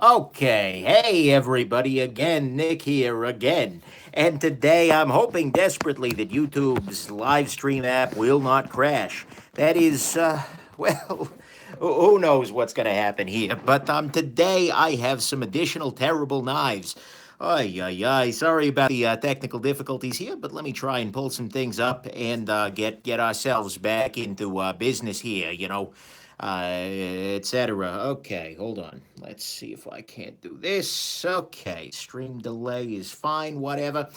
Okay, hey everybody again, Nick here again. And today I'm hoping desperately that YouTube's live stream app will not crash. That is, well, who knows what's going to happen here. But today I have some additional terrible knives. Ay, ay, ay. Sorry about the technical difficulties here, but let me try and pull some things up and get ourselves back into business here, etc. Okay, hold on. Let's see if I can't do this. Okay, stream delay is fine, whatever.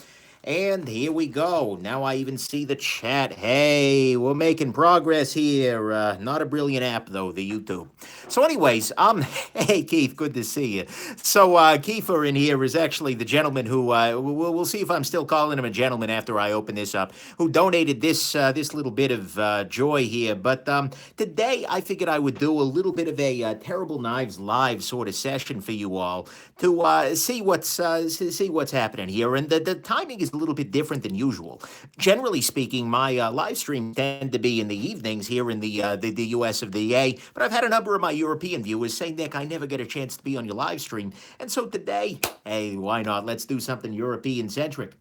And here we go. Now I even see the chat. Hey, we're making progress here. Not a brilliant app though, the YouTube. So, anyways, hey Keith, good to see you. So, Kiefer in here is actually the gentleman who we'll see if I'm still calling him a gentleman after I open this up. Who donated this little bit of joy here? But today I figured I would do a little bit of a Terrible Knives live sort of session for you all to see what's happening here. And the timing is a little bit different than usual. Generally speaking, my live streams tend to be in the evenings here in the US of the A. But I've had a number of my European viewers say, Nick, I never get a chance to be on your live stream. And so today, hey, why not? Let's do something European centric,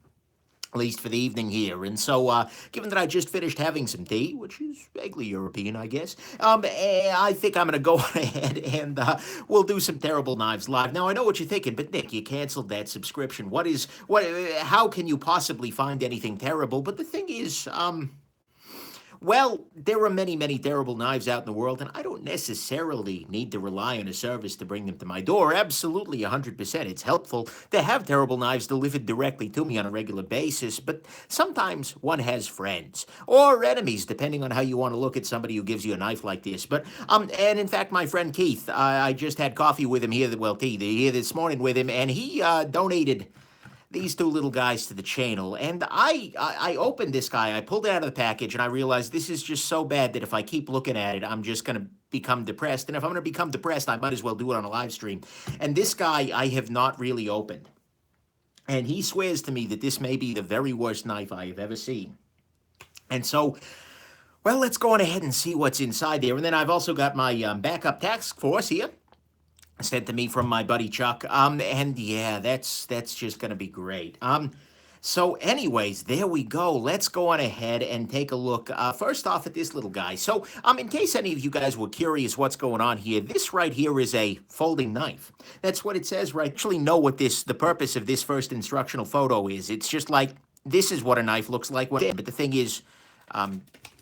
at least for the evening here. And so, given that I just finished having some tea, which is vaguely European, I guess, I think I'm going to go ahead and we'll do some Terrible Knives live. Now, I know what you're thinking, but Nick, you canceled that subscription. How can you possibly find anything terrible? But the thing is, well, there are many, many terrible knives out in the world, and I don't necessarily need to rely on a service to bring them to my door. Absolutely, 100%. It's helpful to have terrible knives delivered directly to me on a regular basis, but sometimes one has friends or enemies, depending on how you want to look at somebody who gives you a knife like this. But and in fact, my friend Keith, I just had coffee with him here, well, tea here this morning with him, and he donated these two little guys to the channel. And I opened this guy, I pulled it out of the package, and I realized this is just so bad that if I keep looking at it, I'm just going to become depressed. And if I'm going to become depressed, I might as well do it on a live stream. And this guy I have not really opened. And he swears to me that this may be the very worst knife I have ever seen. And so, well, let's go on ahead and see what's inside there. And then I've also got my backup task force here sent to me from my buddy Chuck. And yeah, that's just gonna be great. So anyways, there we go. Let's go on ahead and take a look first off at this little guy. So in case any of you guys were curious what's going on here, this right here is a folding knife. That's what it says, right? Actually know what the purpose of this first instructional photo is. It's just like, this is what a knife looks like when, but the thing is,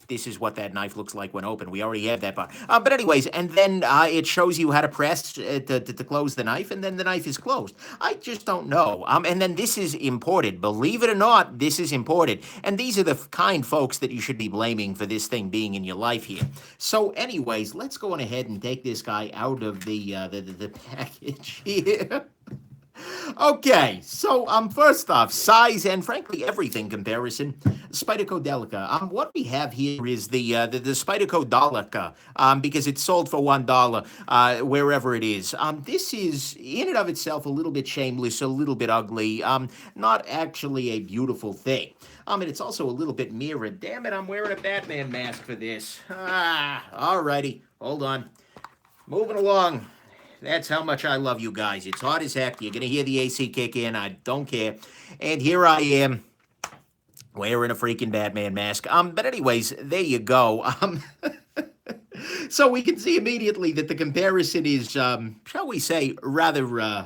this is what that knife looks like when open. We already have that part. But anyways, and then it shows you how to press to close the knife, and then the knife is closed. I just don't know. And then this is imported. Believe it or not, this is imported. And these are the kind folks that you should be blaming for this thing being in your life here. So anyways, let's go on ahead and take this guy out of the package here. Okay, so first off, size and frankly everything comparison. Spyderco Delica. What we have here is the Spyderco Delica, because it's sold for $1 wherever it is. This is in and of itself a little bit shameless, a little bit ugly, not actually a beautiful thing. And it's also a little bit mirrored. Damn it, I'm wearing a Batman mask for this. Alrighty, hold on. Moving along. That's how much I love you guys. It's hot as heck. You're going to hear the AC kick in. I don't care. And here I am wearing a freaking Batman mask. But anyways, there you go. So we can see immediately that the comparison is, shall we say, rather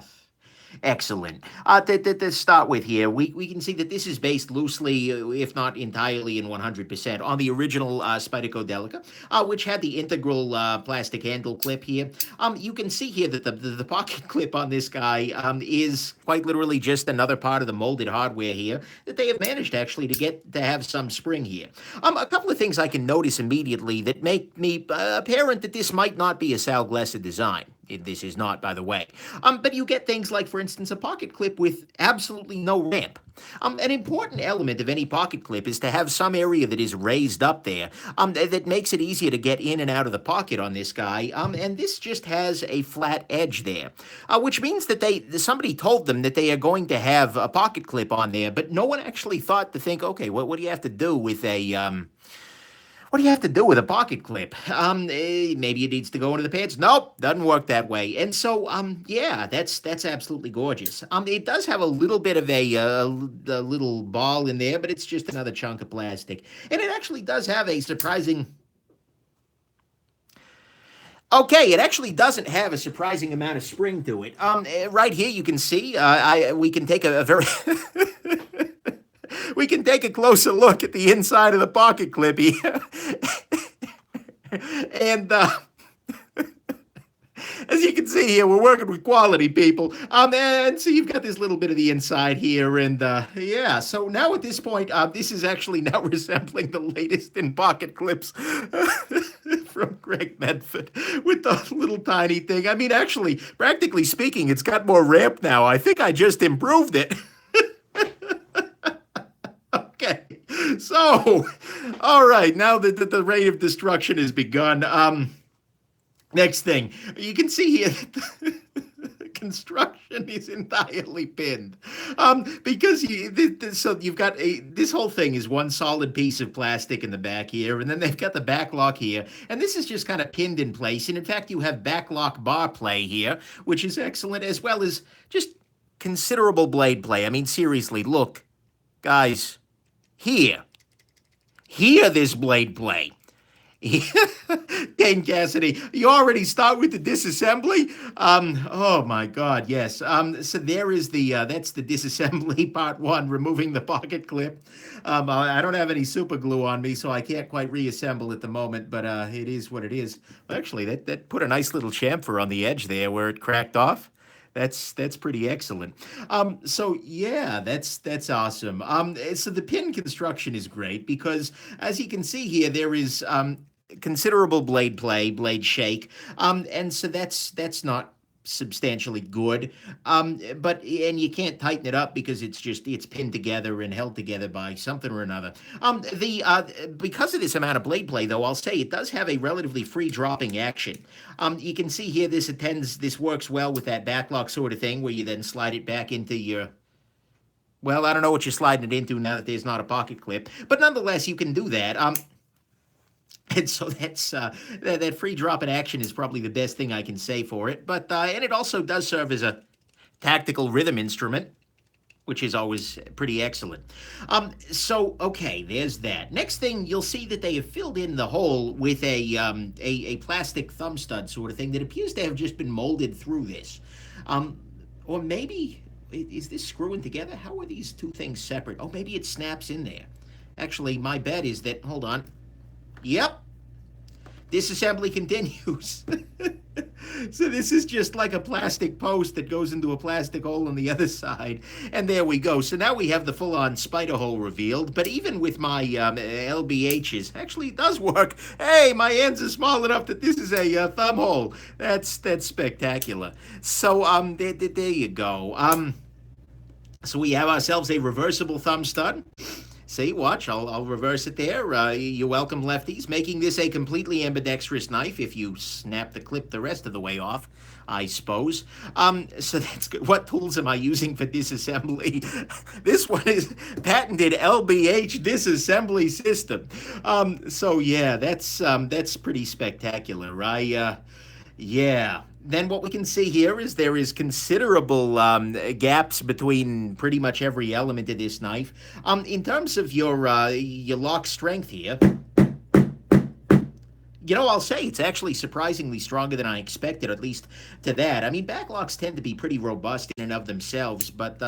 excellent. To start with here, we can see that this is based loosely, if not entirely in 100%, on the original Spyderco Delica, which had the integral plastic handle clip here. You can see here that the pocket clip on this guy is quite literally just another part of the molded hardware here that they have managed actually to have some spring here. A couple of things I can notice immediately that make me apparent that this might not be a Sal Glessa design. This is not, by the way. But you get things like, for instance, a pocket clip with absolutely no ramp. An important element of any pocket clip is to have some area that is raised up there that makes it easier to get in and out of the pocket on this guy. And this just has a flat edge there, which means that somebody told them that they are going to have a pocket clip on there, but no one actually thought to think, okay, what do you have to do with a What do you have to do with a pocket clip? Maybe it needs to go into the pants. Nope, doesn't work that way. And so, yeah, that's absolutely gorgeous. It does have a little bit of a little ball in there, but it's just another chunk of plastic. And it actually does have a surprising. Okay, it actually doesn't have a surprising amount of spring to it. Right here you can see. We can take a very. We can take a closer look at the inside of the pocket clip here. And as you can see here, we're working with quality, people. And so you've got this little bit of the inside here, and yeah. So now at this point, this is actually now resembling the latest in pocket clips from Greg Medford with the little tiny thing. I mean, actually, practically speaking, it's got more ramp now. I think I just improved it. Okay, so all right, now that the rate of destruction has begun. Next thing, you can see here that the construction is entirely pinned. Because so you've got this whole thing is one solid piece of plastic in the back here, and then they've got the back lock here, and this is just kind of pinned in place. And in fact, you have back lock bar play here, which is excellent, as well as just considerable blade play. I mean, seriously, look, guys, here, this blade play. Kane Cassidy, you already start with the disassembly. Oh my God, yes. So there is that's the disassembly part one, removing the pocket clip. I don't have any super glue on me, so I can't quite reassemble at the moment. But it is what it is. Actually, that put a nice little chamfer on the edge there where it cracked off. That's pretty excellent. So yeah, that's awesome. So the pin construction is great because, as you can see here, there is considerable blade play, blade shake, and so that's not substantially good. And you can't tighten it up because it's pinned together and held together by something or another. Because of this amount of blade play, though, I'll say it does have a relatively free dropping action. You can see here this works well with that backlock sort of thing where you then slide it back into your. Well, I don't know what you're sliding it into now that there's not a pocket clip, but nonetheless, you can do that. And so that's that free drop in action is probably the best thing I can say for it. But and it also does serve as a tactical rhythm instrument, which is always pretty excellent. So okay, there's that. Next thing, you'll see that they have filled in the hole with a plastic thumb stud sort of thing that appears to have just been molded through this. Or maybe is this screwing together? How are these two things separate? Oh, maybe it snaps in there. Actually, my bet is that. Hold on. Yep. Disassembly continues. So this is just like a plastic post that goes into a plastic hole on the other side. And there we go. So now we have the full-on spider hole revealed. But even with my LBHs, actually it does work. Hey, my hands are small enough that this is a thumb hole. That's spectacular. So there you go. So we have ourselves a reversible thumb stud. See, watch, I'll reverse it there. You're welcome, lefties. Making this a completely ambidextrous knife if you snap the clip the rest of the way off, I suppose. So that's good. What tools am I using for disassembly? This one is patented LBH disassembly system. So yeah, that's pretty spectacular. Yeah. Then what we can see here is there is considerable gaps between pretty much every element of this knife. In terms of your lock strength here, I'll say it's actually surprisingly stronger than I expected, at least to that. I mean, backlocks tend to be pretty robust in and of themselves, but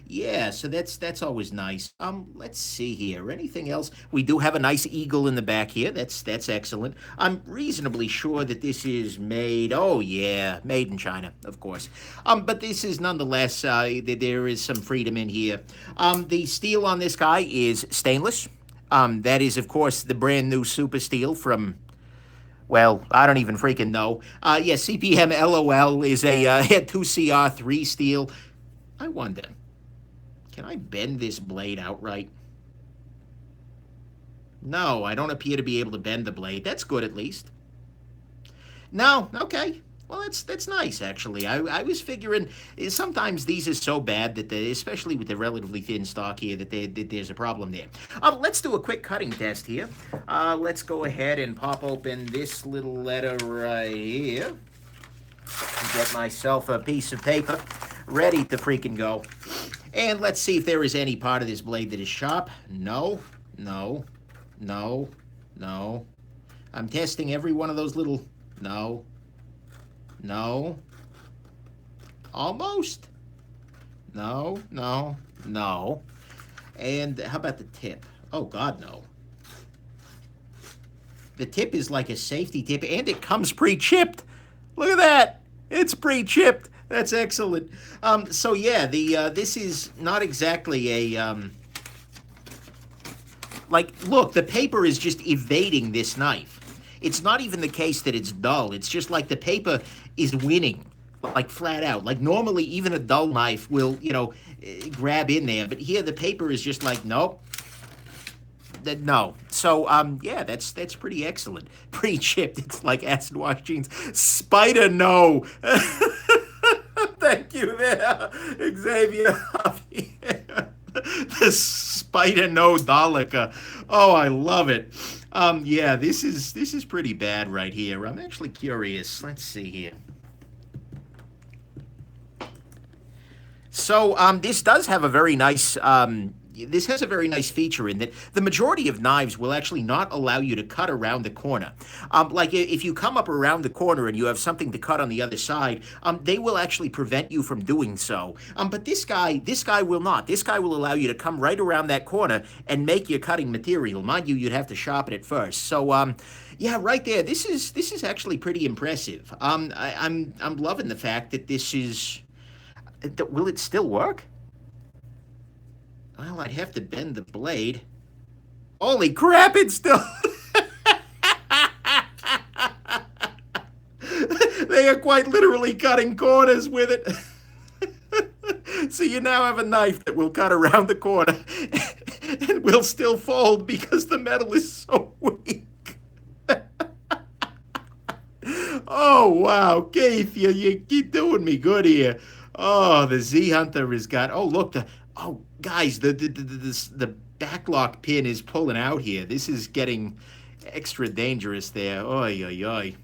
yeah, so that's always nice. Let's see here. Anything else? We do have a nice eagle in the back here. That's excellent. I'm reasonably sure that this is made. Oh yeah, made in China, of course. But this is nonetheless. There is some freedom in here. The steel on this guy is stainless. That is, of course, the brand new super steel from. Well, I don't even freaking know. Yeah, CPM LOL is a 2CR3 steel. I wonder, can I bend this blade outright? No, I don't appear to be able to bend the blade. That's good, at least. No, okay. Well, that's nice actually. I was figuring sometimes these are so bad that especially with the relatively thin stock here, that there's a problem there. Let's do a quick cutting test here. Let's go ahead and pop open this little letter right here. Get myself a piece of paper ready to freaking go. And let's see if there is any part of this blade that is sharp. No, no, no, no. I'm testing every one of those little... No. No. Almost. No, no, no. And how about the tip? Oh, God, no. The tip is like a safety tip, and it comes pre-chipped. Look at that. It's pre-chipped. That's excellent. So, yeah, this is not exactly a... look, the paper is just evading this knife. It's not even the case that it's dull. It's just like the paper is winning, like flat out. Like normally even a dull knife will, grab in there. But here the paper is just like, nope. No. So, yeah, that's pretty excellent. Pre-chipped. It's like acid wash jeans. Spider, no. Thank you there, Xavier. The Spider No Daleka. Oh, I love it. Yeah, this is pretty bad right here. I'm actually curious. Let's see here. So, this does have a very nice, this has a very nice feature in that the majority of knives will actually not allow you to cut around the corner. Like if you come up around the corner and you have something to cut on the other side, they will actually prevent you from doing so. But this guy will not. This guy will allow you to come right around that corner and make your cutting material. Mind you, you'd have to sharpen it first. So, yeah, right there. This is actually pretty impressive. I'm loving the fact that this is. Will it still work? Well, I'd have to bend the blade. Holy crap, it's still... They are quite literally cutting corners with it. So you now have a knife that will cut around the corner and will still fold because the metal is so weak. Oh, wow. Keith, you keep doing me good here. Oh, the Z Hunter has got... Oh, look, guys, the backlock pin is pulling out here. This is getting extra dangerous there. Oy, oy, oy.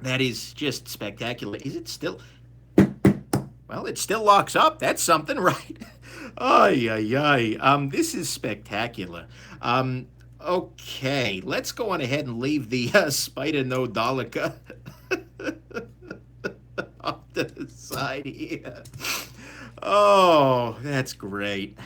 That is just spectacular. Is it still... Well, it still locks up. That's something, right? Oy, oy, oy. This is spectacular. Okay, let's go on ahead and leave the Spider No Daleka off to the side here. Oh, that's great.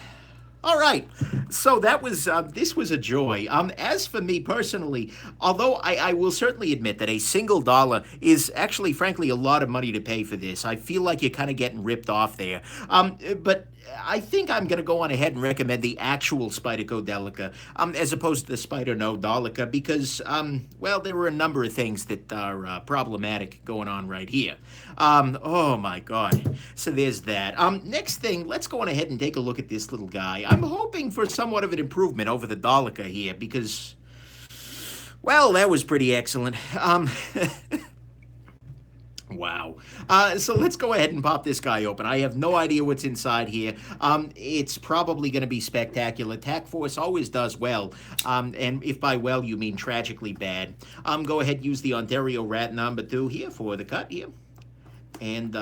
All right, so that was this was a joy. As for me personally, although I will certainly admit that a single dollar is actually, frankly, a lot of money to pay for this. I feel like you're kind of getting ripped off there. But I think I'm going to go on ahead and recommend the actual Spyderco Delica as opposed to the Spider No Delica because, well, there were a number of things that are problematic going on right here. Oh, my God. So there's that. Next thing, let's go on ahead and take a look at this little guy. I'm hoping for somewhat of an improvement over the Delica here because, well, that was pretty excellent. Wow. So let's go ahead and pop this guy open. I have no idea what's inside here. It's probably going to be spectacular. Tac Force always does well. And if by well you mean tragically bad. Go ahead and use the Ontario Rat number 2 here for the cut here. And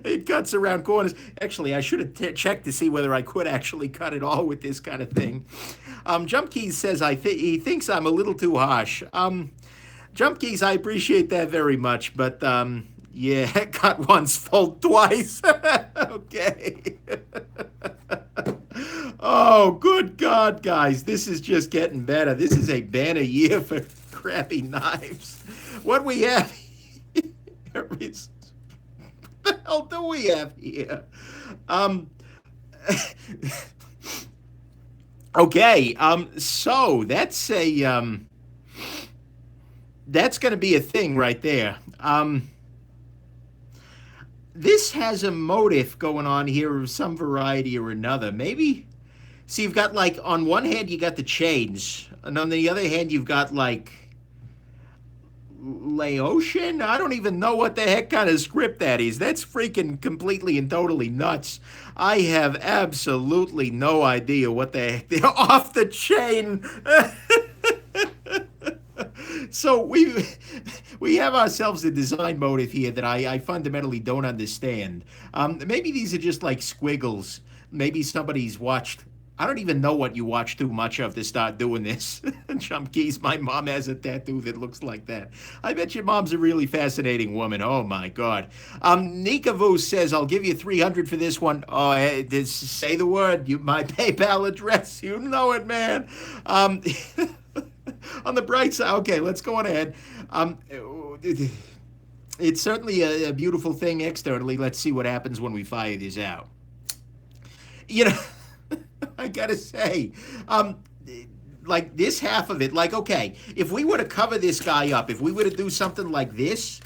it cuts around corners. Actually, I should have checked to see whether I could actually cut it all with this kind of thing. Jump Keys says he thinks I'm a little too harsh. Jump Keys, I appreciate that very much, but yeah, cut once, fold twice. Okay. Oh, good God, guys, this is just getting better. This is a banner year for crappy knives. What we have here is... What the hell do we have here? Okay, so that's a... That's going to be a thing right there. This has a motif going on here of some variety or another. Maybe, see, you've got like, on one hand, you got the chains, and on the other hand, you've got like Ocean. I don't even know what the heck kind of script that is. That's freaking completely and totally nuts. I have absolutely no idea what the heck. They're off the chain. So we have ourselves a design motive here that I fundamentally don't understand. Maybe these are just like squiggles. Maybe somebody's watched. I don't even know what you watch too much of to start doing this. Chumkeys, my mom has a tattoo that looks like that. I bet your mom's a really fascinating woman. Oh my God. Nikavoo says, I'll give you 300 for this one. Oh, hey, say the word. My PayPal address. You know it, man. On the bright side, okay, let's go on ahead. It's certainly a beautiful thing externally. Let's see what happens when we fire this out. You know, I gotta say, like this half of it, like, okay, if we were to cover this guy up, if we were to do something like this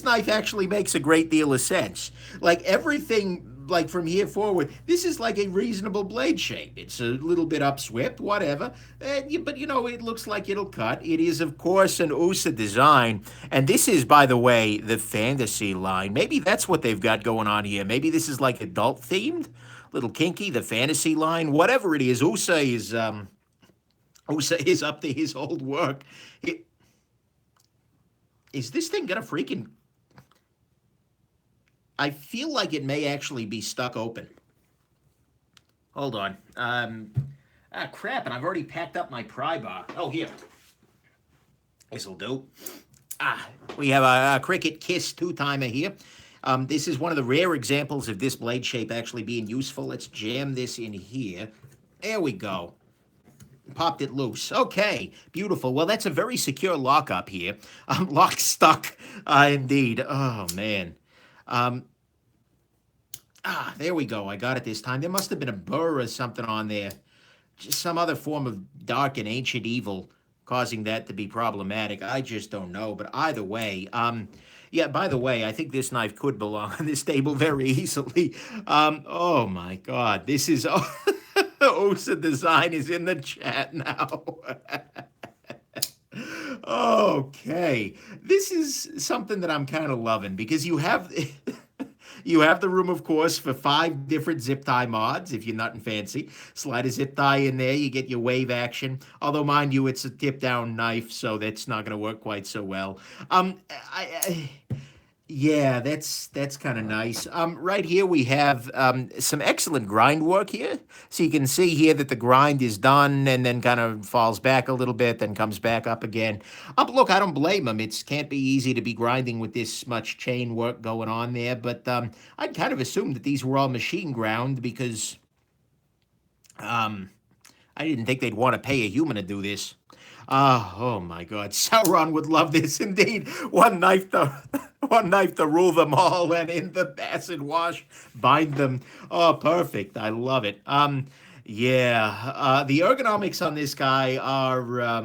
knife actually makes a great deal of sense. Like everything, like from here forward, this is like a reasonable blade shape. It's a little bit upswept, whatever. But you know, it looks like it'll cut. It is, of course, an USA design. And this is, by the way, the fantasy line. Maybe that's what they've got going on here. Maybe this is like adult themed, little kinky, the fantasy line, whatever it is. USA is up to his old work. Is this thing gonna freaking... I feel like it may actually be stuck open. Hold on. Crap, and I've already packed up my pry bar. Oh, here. This'll do. We have a Cricut Kiss 2-timer here. This is one of the rare examples of this blade shape actually being useful. Let's jam this in here. There we go. Popped it loose. Okay, beautiful. Well, that's a very secure lockup here. Lock stuck, indeed. Oh, man. There we go. I got it this time. There must have been a burr or something on there. Just some other form of dark and ancient evil causing that to be problematic. I just don't know. But either way, yeah, by the way, I think this knife could belong on this table very easily. Oh, my God. This is... Osa Design is in the chat now. Okay. This is something that I'm kind of loving because you have... You have the room, of course, for 5 different zip tie mods, if you're not fancy. Slide a zip tie in there, you get your wave action. Although, mind you, it's a tip-down knife, so that's not going to work quite so well. Yeah, that's kind of nice. Right here we have some excellent grind work here. So you can see here that the grind is done and then kind of falls back a little bit, then comes back up again. Look, I don't blame them. It can't be easy to be grinding with this much chain work going on there. But I'd kind of assumed that these were all machine ground because I didn't think they'd want to pay a human to do this. Oh my God, Sauron would love this indeed. One knife to rule them all, and in the acid wash, bind them. Oh, perfect. I love it. Yeah, the ergonomics on this guy are,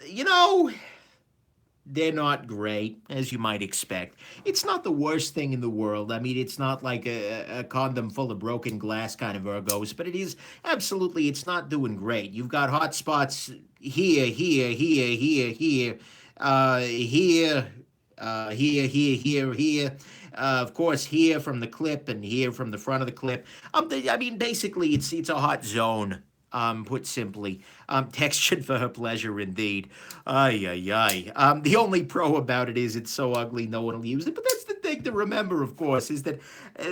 you know, they're not great, as you might expect. It's not the worst thing in the world. I mean, it's not like a condom full of broken glass kind of ergos, but it is absolutely, it's not doing great. You've got hot spots here, here, here, here, here, here. Of course, here from the clip and here from the front of the clip. I mean, basically, it's a hot zone. Put simply, textured for her pleasure indeed. Ay, ay, ay. The only pro about it is it's so ugly no one will use it. But that's the thing to remember, of course, is that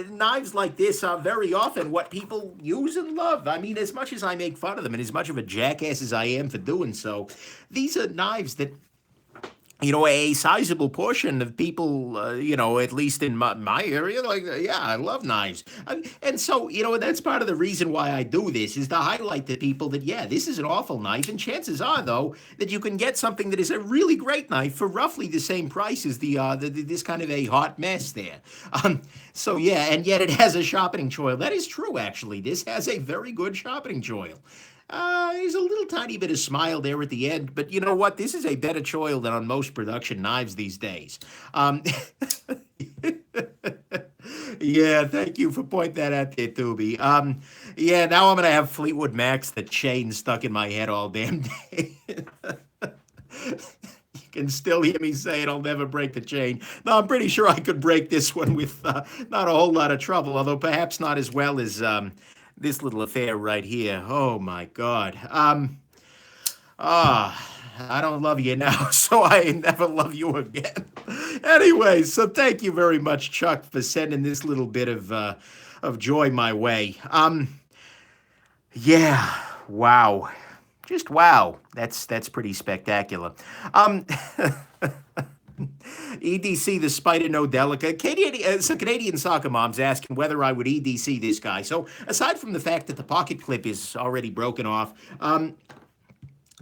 knives like this are very often what people use and love. I mean, as much as I make fun of them and as much of a jackass as I am for doing so, these are knives that, you know, a sizable portion of people, you know, at least in my area, like, yeah, I love knives. And so, you know, that's part of the reason why I do this, is to highlight to people that, yeah, this is an awful knife. And chances are, though, that you can get something that is a really great knife for roughly the same price as this kind of a hot mess there. So, yeah, and yet it has a sharpening choil. That is true, actually. This has a very good sharpening choil. There's a little tiny bit of smile there at the end, but you know what? This is a better choil than on most production knives these days. Yeah, thank you for pointing that out there, Tubi. Yeah, now I'm going to have Fleetwood Mac's The Chain stuck in my head all damn day. can still hear me say it'll never break the chain. No, I'm pretty sure I could break this one with not a whole lot of trouble, although perhaps not as well as this little affair right here. Oh my God. I don't love you now, so I never love you again. Anyway, so thank you very much, Chuck, for sending this little bit of joy my way. Yeah, wow, just wow. That's pretty spectacular. Um, EDC, the Spider No Delica. So Canadian soccer mom's asking whether I would EDC this guy. So aside from the fact that the pocket clip is already broken off, and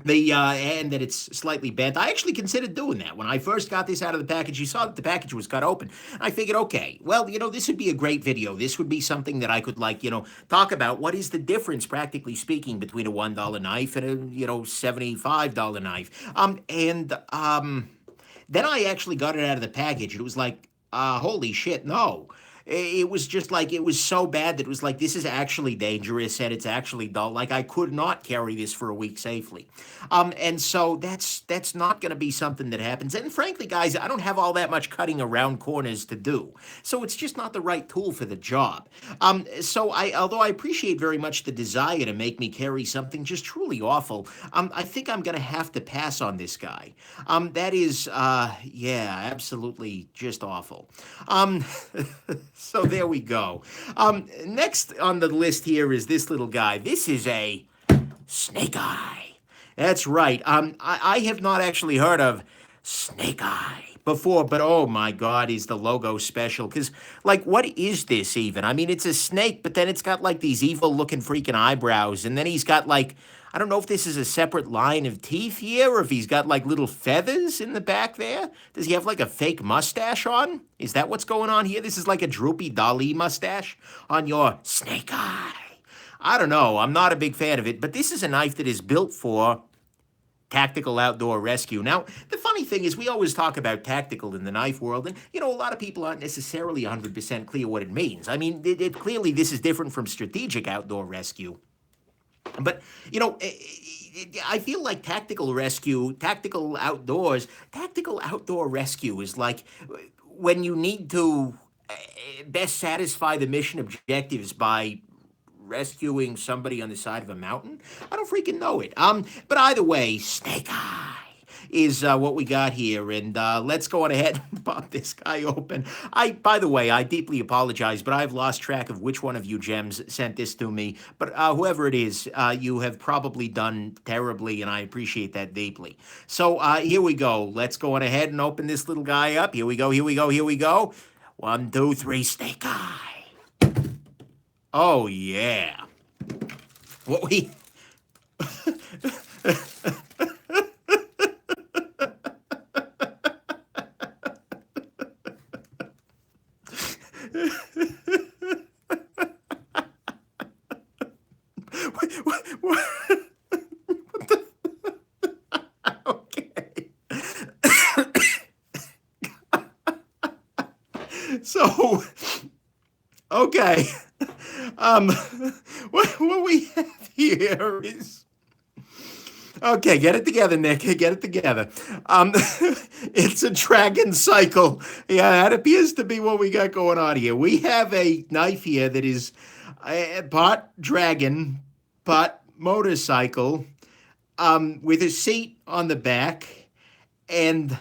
that it's slightly bent. I actually considered doing that when I first got this out of the package. You saw that the package was cut open. I figured, okay, well, this would be a great video. This would be something that I could talk about. What is the difference, practically speaking, between a $1 knife and a $75 knife? Then I actually got it out of the package. It was like, holy shit, no. It was just like, it was so bad that it was like, this is actually dangerous and it's actually dull. Like, I could not carry this for a week safely. And so that's not going to be something that happens. And frankly, guys, I don't have all that much cutting around corners to do. So it's just not the right tool for the job. Although I appreciate very much the desire to make me carry something just truly awful, I think I'm going to have to pass on this guy. That is, yeah, absolutely just awful. So there we go. Next on the list here is this little guy. This is a snake eye. That's right. I have not actually heard of snake eye before, but oh my God, is the logo special? Because, like, what is this even? I mean, it's a snake, but then it's got like these evil looking freaking eyebrows, and then he's got like, I don't know if this is a separate line of teeth here or if he's got like little feathers in the back there. Does he have like a fake mustache on? Is that what's going on here? This is like a droopy Dali mustache on your snake eye. I don't know. I'm not a big fan of it, but this is a knife that is built for tactical outdoor rescue. Now, the funny thing is we always talk about tactical in the knife world, and, a lot of people aren't necessarily 100% clear what it means. I mean, clearly this is different from strategic outdoor rescue. But, I feel like tactical outdoor rescue is like when you need to best satisfy the mission objectives by rescuing somebody on the side of a mountain. I don't freaking know it. But either way, snake eye is what we got here, and let's go on ahead and pop this guy open. By the way, I deeply apologize, but I've lost track of which one of you gems sent this to me, but whoever it is, you have probably done terribly, and I appreciate that deeply. So here we go. Let's go on ahead and open this little guy up. Here we go, here we go, here we go. 1, 2, 3, snake eye. Oh, yeah. What we... what the... Okay. So, okay. What we have here is... Okay, get it together, Nick. Get it together. It's a dragon cycle. Yeah, that appears to be what we got going on here. We have a knife here that is part dragon, part motorcycle, with a seat on the back and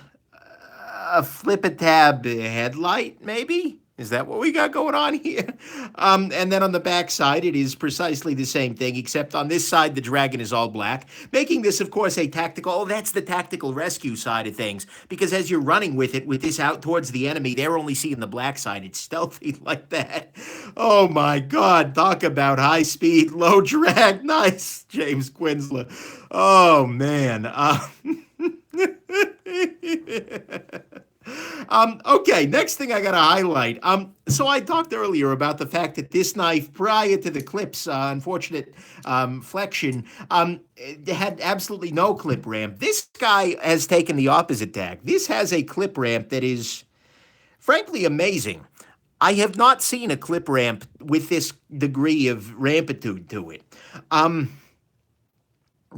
a flip-a-tab headlight, maybe? Is that what we got going on here? And then on the back side, it is precisely the same thing, except on this side, the dragon is all black, making this, of course, a tactical... Oh, that's the tactical rescue side of things, because as you're running with it, with this out towards the enemy, they're only seeing the black side. It's stealthy like that. Oh, my God. Talk about high speed, low drag. Nice, James Quinsler. Oh, man. Okay, next thing I got to highlight. So I talked earlier about the fact that this knife, prior to the clip's unfortunate flexion, had absolutely no clip ramp. This guy has taken the opposite tack. This has a clip ramp that is, frankly, amazing. I have not seen a clip ramp with this degree of rampitude to it.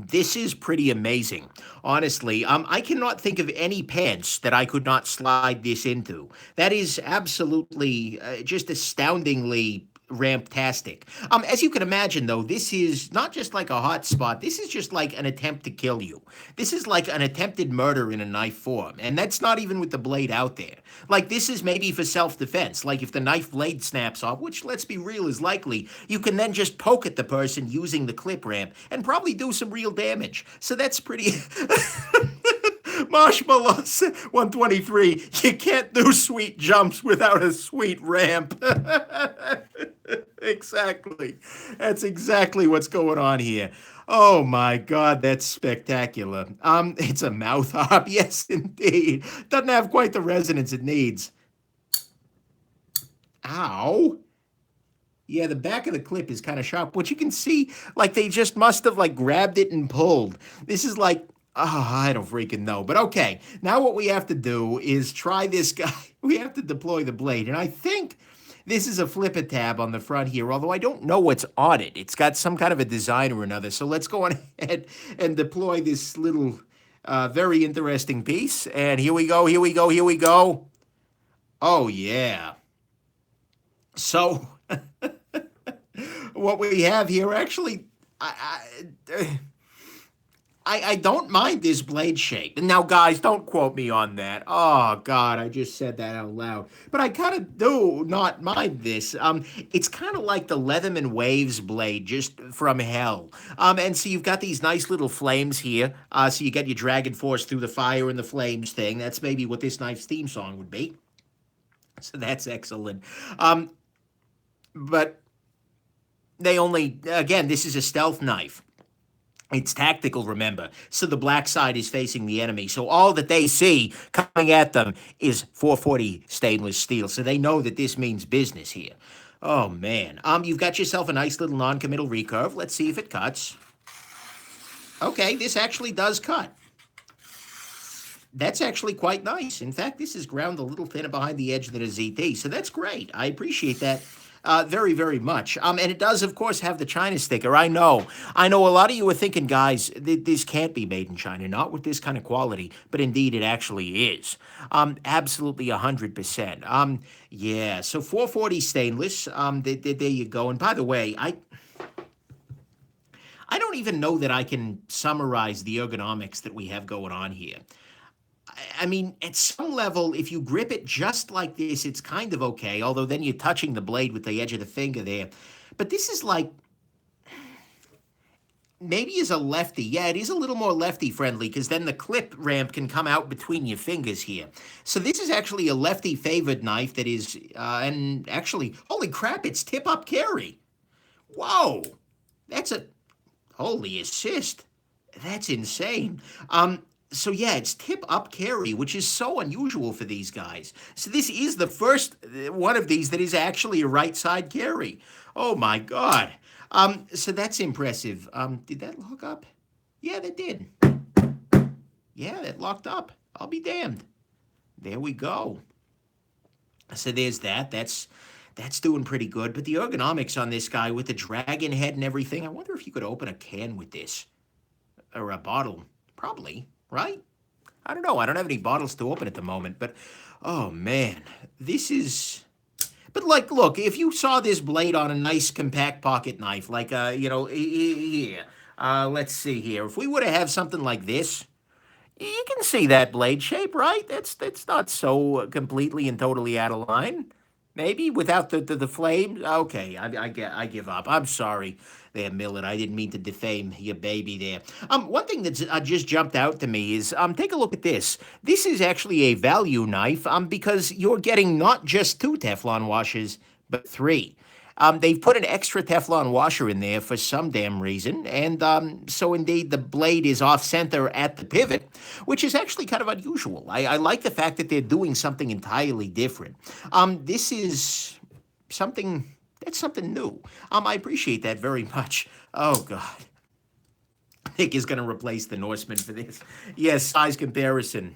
This is pretty amazing, honestly. I cannot think of any pants that I could not slide this into. That is absolutely just astoundingly ramptastic. As you can imagine, though, this is not just like a hot spot. This is just like an attempt to kill you. This is like an attempted murder in a knife form, and that's not even with the blade out there. Like this is maybe for self-defense. Like if the knife blade snaps off, which let's be real is likely, you can then just poke at the person using the clip ramp and probably do some real damage. So that's pretty. Marshmallow 123. You can't do sweet jumps without a sweet ramp. Exactly. That's exactly what's going on here. Oh my God, that's spectacular. It's a mouth harp. Yes, indeed. Doesn't have quite the resonance it needs. Ow. Yeah, the back of the clip is kind of sharp, which you can see, like they just must have like grabbed it and pulled. This is like, oh, I don't freaking know. But okay, now what we have to do is try this guy. We have to deploy the blade, and I think this is a flipper tab on the front here, although I don't know what's on it. It's got some kind of a design or another. So let's go on ahead and deploy this little, very interesting piece. And here we go, here we go, here we go. Oh, yeah. So what we have here actually, I don't mind this blade shape. Now, guys, don't quote me on that. Oh, God, I just said that out loud. But I kind of do not mind this. It's kind of like the Leatherman Waves blade, just from hell. And so you've got these nice little flames here. So you get your Dragon Force through the fire and the flames thing. That's maybe what this knife's theme song would be. So that's excellent. But they only, again, this is a stealth knife. It's tactical, remember. So the black side is facing the enemy. So all that they see coming at them is 440 stainless steel. So they know that this means business here. Oh, man. You've got yourself a nice little non-committal recurve. Let's see if it cuts. Okay, this actually does cut. That's actually quite nice. In fact, this is ground a little thinner behind the edge than a ZT. So that's great. I appreciate that. Very, very much. And it does, of course, have the China sticker. I know a lot of you are thinking, guys, this can't be made in China, not with this kind of quality, but indeed it actually is. Absolutely 100%. Yeah, so 440 stainless, there you go. And by the way, I don't even know that I can summarize the ergonomics that we have going on here. I mean, at some level, if you grip it just like this, it's kind of okay, although then you're touching the blade with the edge of the finger there. But this is like, maybe as a lefty, yeah, it is a little more lefty friendly because then the clip ramp can come out between your fingers here. So this is actually a lefty favored knife that is, and actually, holy crap, it's tip up carry. Whoa, that's a, holy assist. That's insane. So yeah, it's tip up carry, which is so unusual for these guys. So this is the first one of these that is actually a right side carry. Oh my God. So that's impressive. Did that lock up? Yeah, that did. Yeah, that locked up. I'll be damned. There we go. So there's that. That's doing pretty good. But the ergonomics on this guy with the dragon head and everything, I wonder if you could open a can with this. Or a bottle. Probably. Right? I don't know. I don't have any bottles to open at the moment, but oh man, this is. But like, look, if you saw this blade on a nice compact pocket knife, like here, let's see here. If we were to have something like this, you can see that blade shape, right? That's not so completely and totally out of line. Maybe without the flame. Okay, I give up. I'm sorry there, Millet. I didn't mean to defame your baby there. One thing that just jumped out to me is take a look at this. This is actually a value knife because you're getting not just 2 Teflon washers, but 3. They've put an extra Teflon washer in there for some damn reason, and so indeed the blade is off-center at the pivot, which is actually kind of unusual. I like the fact that they're doing something entirely different. This is something, that's something new. I appreciate that very much. Oh, God. Nick is going to replace the Norseman for this. Yes, size comparison.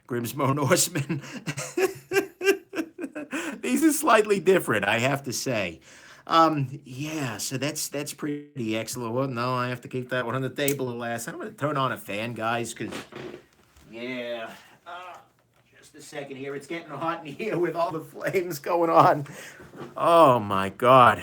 Grimsmo Norseman. These are slightly different, I have to say. Yeah, so that's pretty excellent. Well, no, I have to keep that one on the table, alas. I'm gonna turn on a fan, guys, because yeah. Just a second here. It's getting hot in here with all the flames going on. Oh my god.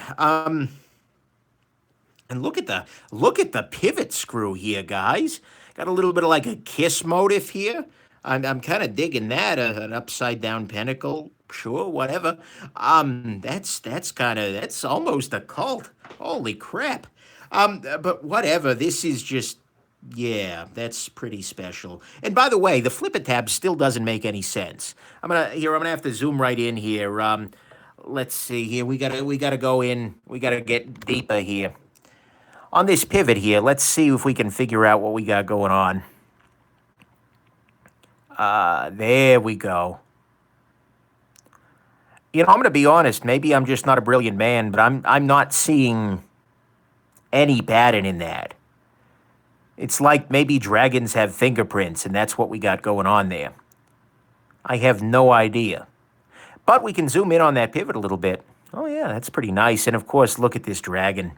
And look at the pivot screw here, guys. Got a little bit of like a kiss motif here. I'm kind of digging that. An upside down pentacle, sure, whatever. That's almost a cult. Holy crap. But whatever. This is just yeah, that's pretty special. And by the way, the flipper tab still doesn't make any sense. I'm gonna have to zoom right in here. Let's see here. We gotta go in. We gotta get deeper here on this pivot here. Let's see if we can figure out what we got going on. There we go. I'm going to be honest. Maybe I'm just not a brilliant man, but I'm not seeing any pattern in that. It's like maybe dragons have fingerprints, and that's what we got going on there. I have no idea. But we can zoom in on that pivot a little bit. Oh, yeah, that's pretty nice. And of course, look at this dragon.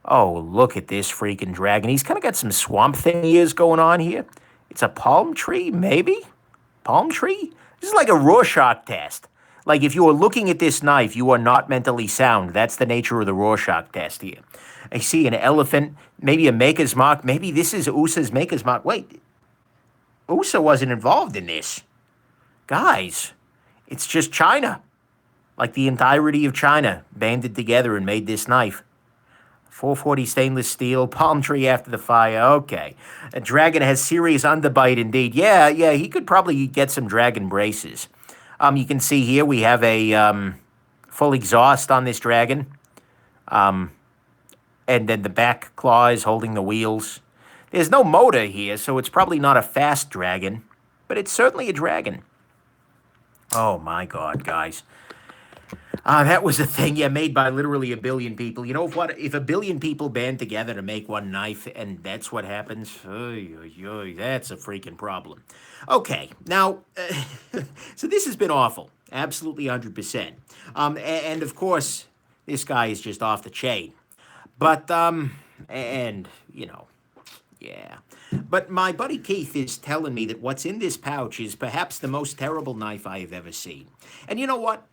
Oh, look at this freaking dragon. He's kind of got some swamp thing ears going on here. It's a palm tree, maybe? Palm tree? This is like a Rorschach test. Like if you are looking at this knife, you are not mentally sound. That's the nature of the Rorschach test here. I see an elephant, maybe a maker's mark. Maybe this is Usa's maker's mark. Wait, Usa wasn't involved in this. Guys, it's just China. Like the entirety of China banded together and made this knife. 440 stainless steel, palm tree after the fire. Okay. A dragon has serious underbite indeed. Yeah, he could probably get some dragon braces. You can see here we have a full exhaust on this dragon. And then the back claw is holding the wheels. There's no motor here, so it's probably not a fast dragon, but it's certainly a dragon. Oh my God, guys. That was a thing, yeah, made by literally a billion people. You know what? If a billion people band together to make one knife, and that's what happens, that's a freaking problem. Okay, now, so this has been awful, absolutely 100%. And of course, this guy is just off the chain. But and yeah. But my buddy Keith is telling me that what's in this pouch is perhaps the most terrible knife I have ever seen. And you know what?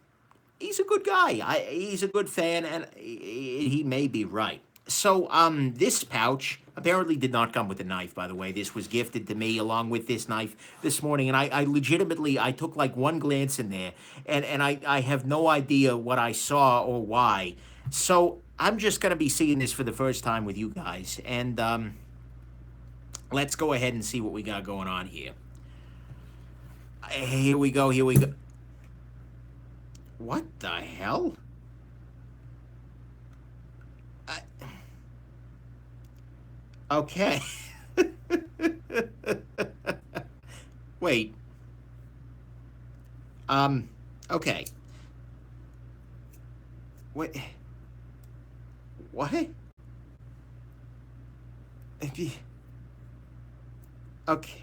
He's a good guy. He's a good fan, and he may be right. So, this pouch apparently did not come with a knife, by the way. This was gifted to me along with this knife this morning, and I legitimately, I took like one glance in there, and I have no idea what I saw or why. So, I'm just going to be seeing this for the first time with you guys, and let's go ahead and see what we got going on here. Here we go, here we go. What the hell? Okay. Wait. Okay. Wait. What? Okay.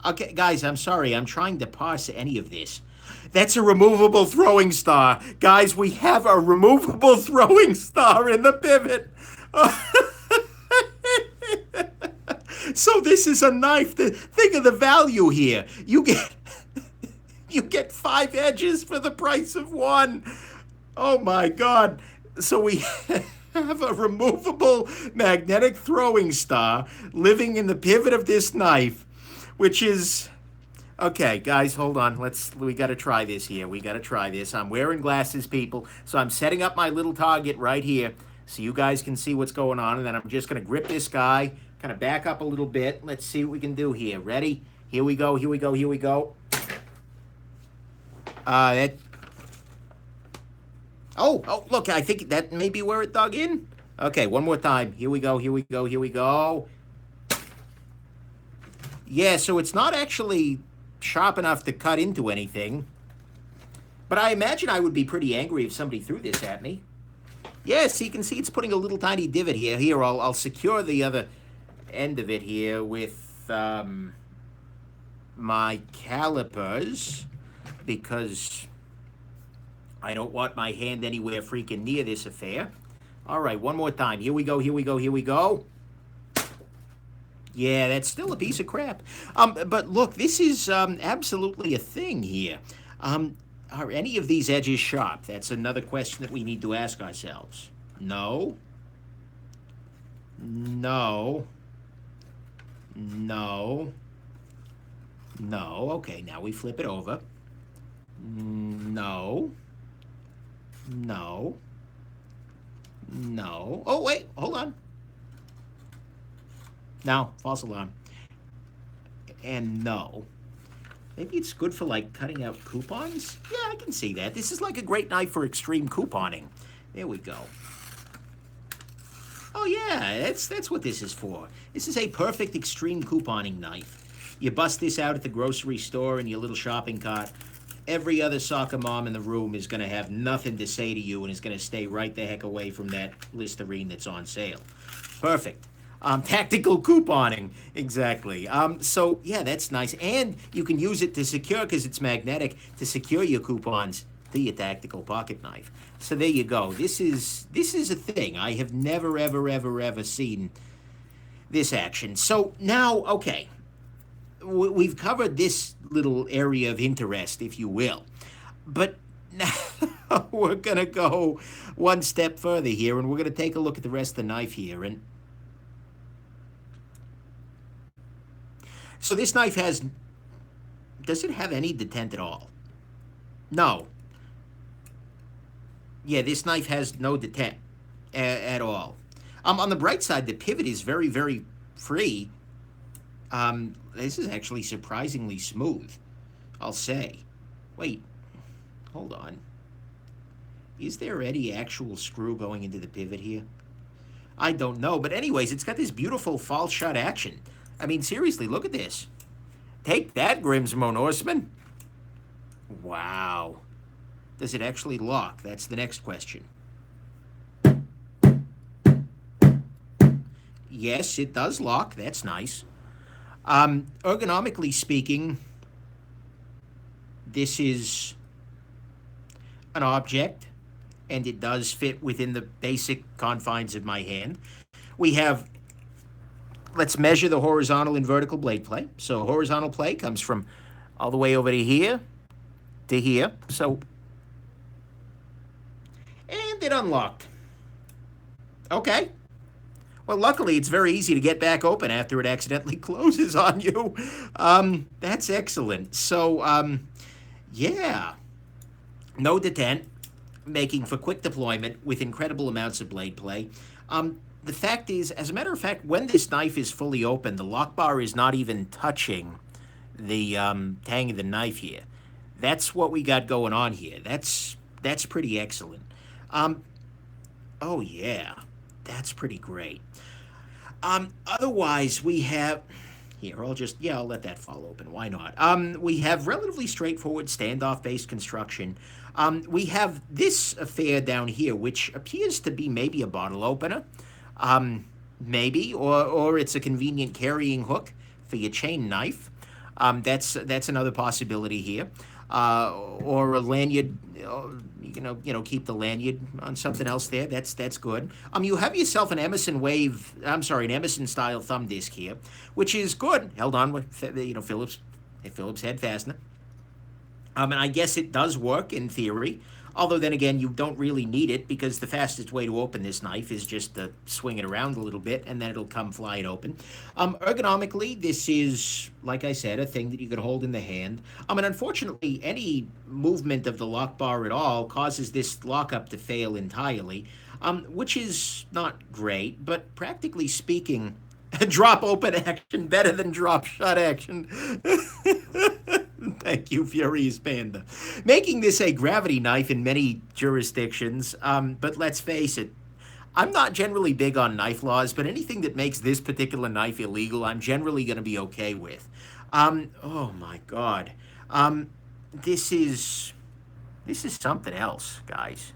Okay, guys, I'm sorry. I'm trying to parse any of this. That's a removable throwing star. Guys, we have a removable throwing star in the pivot. So this is a knife. Think of the value here. You get 5 edges for the price of 1. Oh my God. So we have a removable magnetic throwing star living in the pivot of this knife, which is... Okay, guys, hold on. We got to try this here. We got to try this. I'm wearing glasses, people, so I'm setting up my little target right here so you guys can see what's going on, and then I'm just going to grip this guy, kind of back up a little bit. Let's see what we can do here. Ready? Here we go, here we go, here we go. Oh, look, I think that may be where it dug in. Okay, one more time. Here we go, here we go, here we go. Yeah, so it's not actually sharp enough to cut into anything. But I imagine I would be pretty angry if somebody threw this at me. Yes, you can see it's putting a little tiny divot here. Here, I'll secure the other end of it here with my calipers because I don't want my hand anywhere freaking near this affair. All right, one more time. Here we go, here we go, here we go. Yeah, that's still a piece of crap. But look, this is absolutely a thing here. Um, are any of these edges sharp? That's another question that we need to ask ourselves. No, no, no, no. Okay, now we flip it over. No, no, no. Oh, wait, hold on. No, false alarm. And no. Maybe it's good for like cutting out coupons? Yeah, I can see that. This is like a great knife for extreme couponing. There we go. Oh yeah, that's what this is for. This is a perfect extreme couponing knife. You bust this out at the grocery store in your little shopping cart. Every other soccer mom in the room is going to have nothing to say to you and is going to stay right the heck away from that Listerine that's on sale. Perfect. Tactical couponing, exactly. So yeah, that's nice, and you can use it to secure because it's magnetic to secure your coupons to your tactical pocket knife. So there you go. This is a thing. I have never ever seen this action. So now, okay, we've covered this little area of interest, if you will, but now we're gonna go one step further here, and we're gonna take a look at the rest of the knife here, and so this knife has, does it have any detent at all? No. Yeah, this knife has no detent at all. On the bright side, the pivot is very free. This is actually surprisingly smooth, I'll say. Wait, hold on. Is there any actual screw going into the pivot here? I don't know, but anyways, it's got this beautiful false shut action. I mean, seriously, look at this. Take that, Grimsmo Norseman. Wow. Does it actually lock? That's the next question. Yes, it does lock. That's nice. Ergonomically speaking, this is an object, and it does fit within the basic confines of my hand. We have, let's measure the horizontal and vertical blade play. So horizontal play comes from all the way over to here, to here. So, and it unlocked. Okay. Well, luckily, it's very easy to get back open after it accidentally closes on you. That's excellent. So, yeah, no detent, making for quick deployment with incredible amounts of blade play. The fact is, as a matter of fact, when this knife is fully open, the lock bar is not even touching the tang of the knife here. That's what we got going on here. That's pretty excellent. Oh yeah, that's pretty great. Otherwise, we have here. I'll let that fall open. Why not? We have relatively straightforward standoff-based construction. We have this affair down here, which appears to be maybe a bottle opener. Maybe, or it's a convenient carrying hook for your chain knife. That's another possibility here. Or a lanyard, keep the lanyard on something else there. That's good. You have yourself an an Emerson style thumb disc here, which is good. Held on with Phillips head fastener. And I guess it does work in theory. Although then again, you don't really need it because the fastest way to open this knife is just to swing it around a little bit and then it'll come flying open. Ergonomically, this is, like I said, a thing that you could hold in the hand. And unfortunately, any movement of the lock bar at all causes this lockup to fail entirely, which is not great, but practically speaking, drop open action better than drop shut action. Thank you, Furious Panda. Making this a gravity knife in many jurisdictions, but let's face it, I'm not generally big on knife laws, but anything that makes this particular knife illegal, I'm generally going to be okay with. Oh my God. This is something else, guys.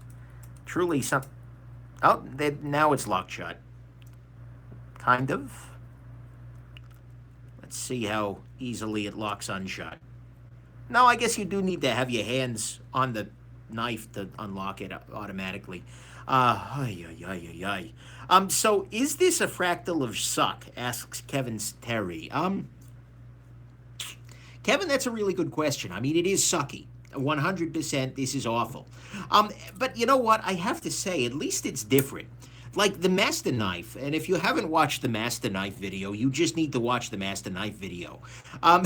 Truly some. Oh, now it's locked shut. Kind of. Let's see how easily it locks unshut. No, I guess you do need to have your hands on the knife to unlock it automatically. Ay, ay, ay, ay, ay. So is this a fractal of suck? Asks Kevin Terry. Kevin, that's a really good question. I mean, it is sucky. 100%, this is awful. But you know what? I have to say, at least it's different. Like the Master Knife, and if you haven't watched the Master Knife video, you just need to watch the Master Knife video. Um,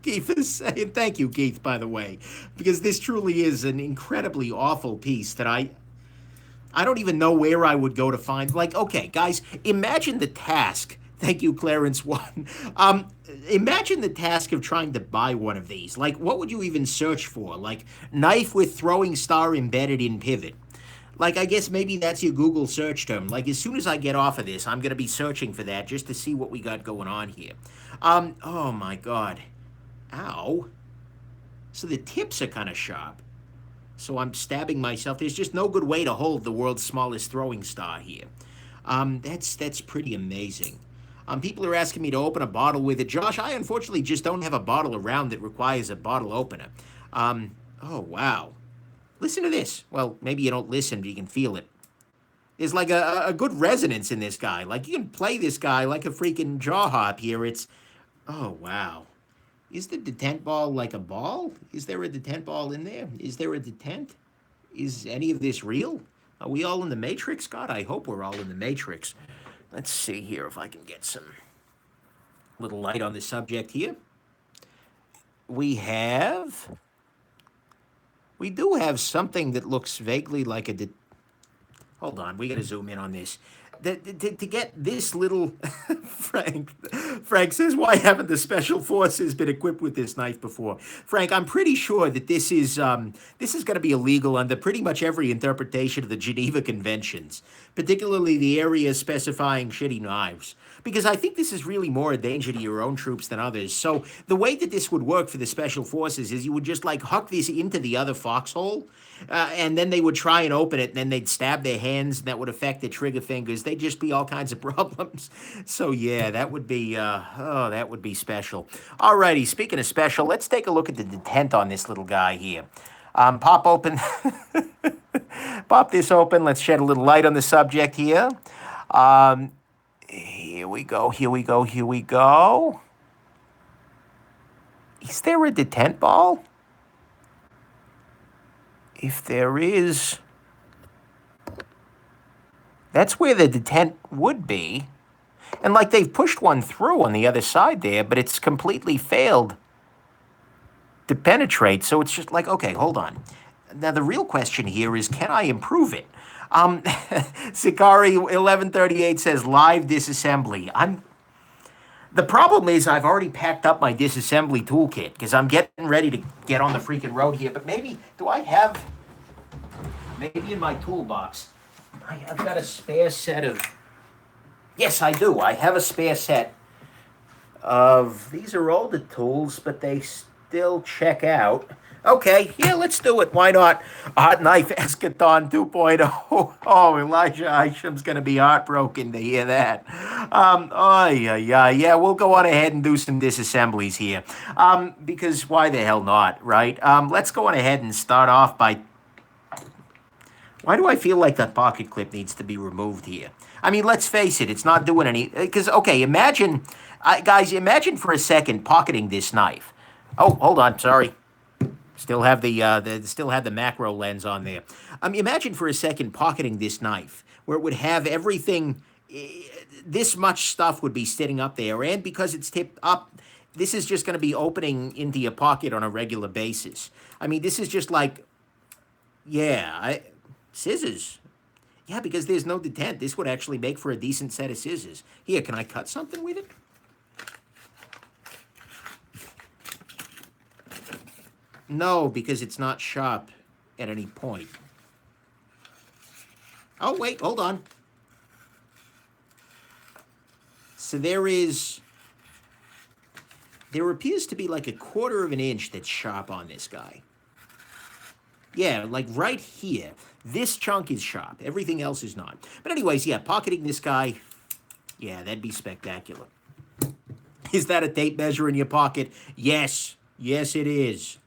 Keith is saying, thank you, Keith, by the way, because this truly is an incredibly awful piece that I don't even know where I would go to find. Like, okay, guys, imagine the task. Thank you, Clarence One. Imagine the task of trying to buy one of these. Like, what would you even search for? Like, knife with throwing star embedded in pivot. Like, I guess maybe that's your Google search term. Like, as soon as I get off of this, I'm going to be searching for that just to see what we got going on here. Oh my God. Ow. So the tips are kind of sharp. So I'm stabbing myself. There's just no good way to hold the world's smallest throwing star here. That's pretty amazing. People are asking me to open a bottle with it. Josh, I unfortunately just don't have a bottle around that requires a bottle opener. Oh, wow. Listen to this. Well, maybe you don't listen, but you can feel it. There's like a good resonance in this guy. Like, you can play this guy like a freaking jaw hop here. Oh, wow. Is the detent ball like a ball? Is there a detent ball in there? Is there a detent? Is any of this real? Are we all in the Matrix? God, I hope we're all in the Matrix. Let's see here if I can get some little light on the subject here. We do have something that looks vaguely like hold on, we got to zoom in on this. To get this little Frank says, why haven't the special forces been equipped with this knife before? Frank, I'm pretty sure that this is going to be illegal under pretty much every interpretation of the Geneva Conventions, particularly the areas specifying shitty knives, because I think this is really more a danger to your own troops than others. So the way that this would work for the special forces is you would just like huck this into the other foxhole, and then they would try and open it, and then they'd stab their hands, and that would affect their trigger fingers. They'd just be all kinds of problems. So yeah, that would be special. Alrighty, speaking of special, let's take a look at the detent on this little guy here. Pop open, pop this open. Let's shed a little light on the subject here. Here we go, here we go, here we go. Is there a detent ball? If there is, that's where the detent would be. And like they've pushed one through on the other side there, but it's completely failed to penetrate. So it's just like, okay, hold on. Now the real question here is, can I improve it? Sikari 1138 says live disassembly. The problem is I've already packed up my disassembly toolkit because I'm getting ready to get on the freaking road here. But maybe in my toolbox, I've got a spare set of, yes, I do. I have a spare set of, these are older tools, but they still check out. Okay, yeah, let's do it. Why not? Hot Knife Eschaton 2.0. Oh, Elijah Isham's going to be heartbroken to hear that. Yeah, we'll go on ahead and do some disassemblies here. Because why the hell not, right? Let's go on ahead and start off by... Why do I feel like that pocket clip needs to be removed here? I mean, let's face it, it's not doing any... Because, okay, imagine... guys, imagine for a second pocketing this knife. Oh, hold on, sorry. Still have the macro lens on there. Imagine for a second pocketing this knife, where it would have everything, this much stuff would be sitting up there, and because it's tipped up, this is just going to be opening into your pocket on a regular basis. I mean, this is just like, yeah, scissors. Yeah, because there's no detent. This would actually make for a decent set of scissors. Here, can I cut something with it? No, because it's not sharp at any point. Oh, wait, hold on. So there appears to be like a 1/4 of an inch that's sharp on this guy. Yeah, like right here. This chunk is sharp. Everything else is not. But anyways, yeah, pocketing this guy, yeah, that'd be spectacular. Is that a tape measure in your pocket? Yes. Yes, it is.